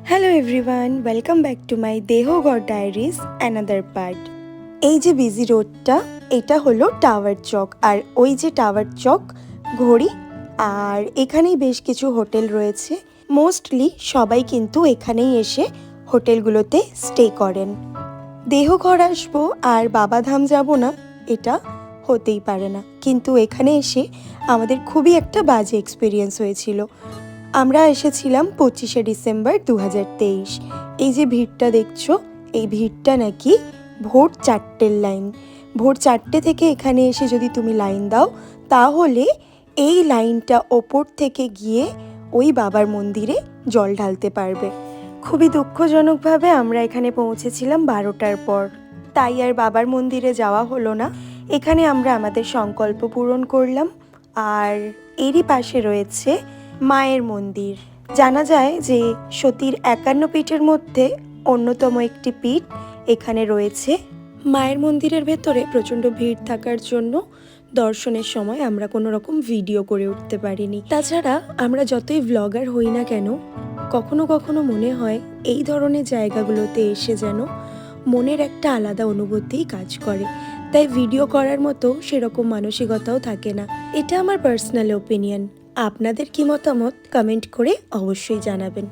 Hello everyone, welcome back to my Deoghar diaries another part. এই যে busy রোডটা, এটা হলো টাওয়ার চক। আর ওই যে টাওয়ার চক ঘড়ি, আর এখানেই বেশ কিছু হোটেল রয়েছে। মোস্টলি সবাই কিন্তু এখানেই এসে হোটেলগুলোতে স্টে করেন। দেহঘর আসবো আর বাবাধাম যাব না, এটা হতেই পারে না। কিন্তু এখানে এসে আমাদের খুবই একটা বাজে এক্সপিরিয়েন্স হয়েছিল। আমরা এসেছিলাম 25শে ডিসেম্বর 2023। এই যে ভিড়টা দেখছো, এই ভিড়টা নাকি ভোর 4টের লাইন। ভোর 4টে থেকে এখানে এসে যদি তুমি লাইন দাও, তাহলে এই লাইনটা ওপর থেকে গিয়ে ওই বাবার মন্দিরে জল ঢালতে পারবে। খুবই দুঃখজনকভাবে আমরা এখানে পৌঁছেছিলাম 12টার পর, তাই আর বাবার মন্দিরে যাওয়া হলো না। এখানে আমরা আমাদের সংকল্প পূরণ করলাম। আর এরই পাশে রয়েছে মায়ের মন্দির। জানা যায় যে সতীর 51 পীঠের মধ্যে অন্যতম একটি পীঠ এখানে রয়েছে। মায়ের মন্দিরের ভেতরে প্রচণ্ড ভিড় থাকার জন্য দর্শনের সময় আমরা কোনো রকম ভিডিও করে উঠতে পারিনি। তাছাড়া আমরা যতই ব্লগার হই না কেন, কখনো কখনো মনে হয় এই ধরনের জায়গাগুলোতে এসে যেন মনের একটা আলাদা অনুভূতিই কাজ করে। তাই ভিডিও করার মতো সেরকম মানসিকতাও থাকে না। এটা আমার পার্সোনাল ওপিনিয়ন। আপনাদের কি মতামত কমেন্ট করে অবশ্যই জানাবেন।